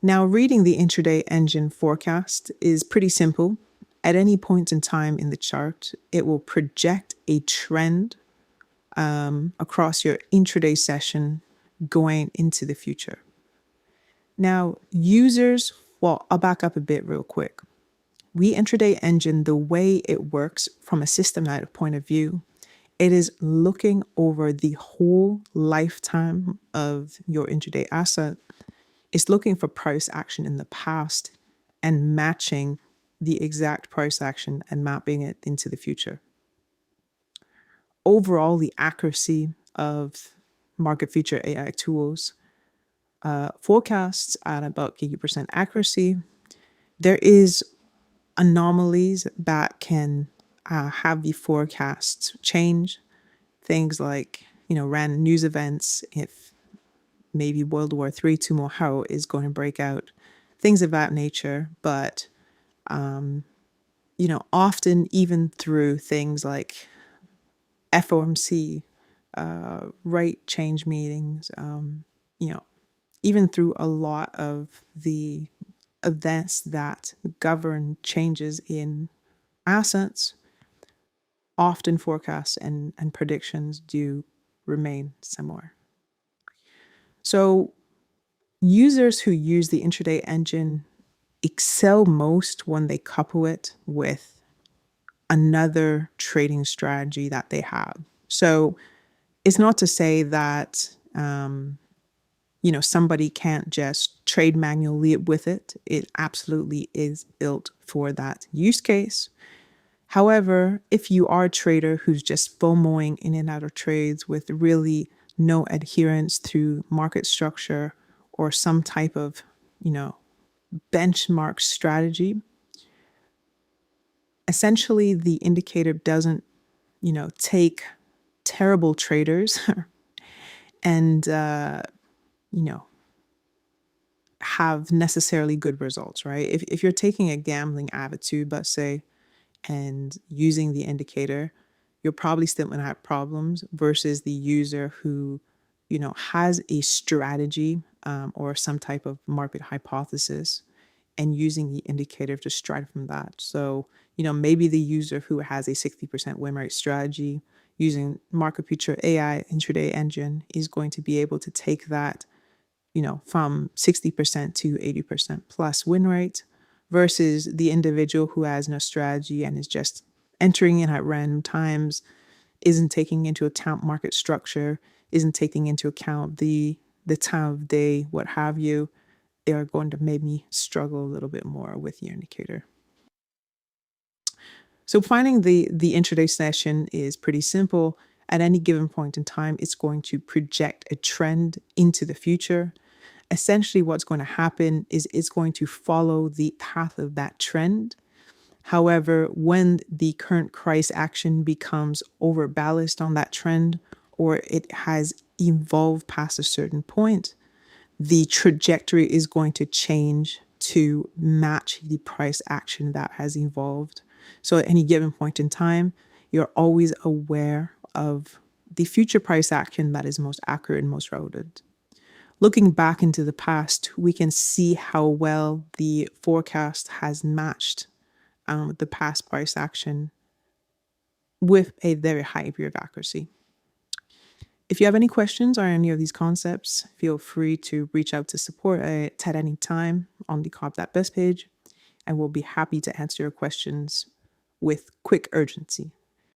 Now, reading the Intraday Engine forecast is pretty simple. At any point in time in the chart, it will project a trend across your intraday session going into the future. Now, users, well, I'll back up a bit real quick. The Intraday Engine, the way it works from a systematic point of view, it is looking over the whole lifetime of your intraday asset. It's looking for price action in the past and matching the exact price action and mapping it into the future. Overall, the accuracy of market future AI tools forecasts at about 80% accuracy. There is anomalies that can have the forecasts change. Things like, random news events, if maybe World War III tomorrow is going to break out, things of that nature. But, often even through things like FOMC, rate change meetings, even through a lot of the events that govern changes in assets, often forecasts and predictions do remain similar. So users who use the Intraday Engine excel most when they couple it with another trading strategy that they have. So it's not to say that somebody can't just trade manually with it. It absolutely is built for that use case. However, if you are a trader who's just FOMOing in and out of trades with really no adherence to market structure or some type of, benchmark strategy, essentially the indicator doesn't, take terrible traders and, have necessarily good results, right? If you're taking a gambling attitude, let's say, and using the indicator, you're probably still going to have problems versus the user who, has a strategy or some type of market hypothesis and using the indicator to strike from that. So, maybe the user who has a 60% win rate strategy using market future AI intraday engine is going to be able to take that, from 60% to 80% plus win rate versus the individual who has no strategy and is just entering in at random times, isn't taking into account market structure, isn't taking into account the time of day, what have you. They are going to maybe struggle a little bit more with your indicator. So finding the intraday session is pretty simple. At any given point in time, it's going to project a trend into the future. Essentially, what's going to happen is it's going to follow the path of that trend. However, when the current price action becomes overbalanced on that trend, or it has evolved past a certain point, the trajectory is going to change to match the price action that has evolved. So at any given point in time, you're always aware of the future price action that is most accurate and most relevant. Looking back into the past, we can see how well the forecast has matched the past price action with a very high degree of accuracy. If you have any questions on any of these concepts, feel free to reach out to support at any time on the Cop That Best page, and we'll be happy to answer your questions with quick urgency.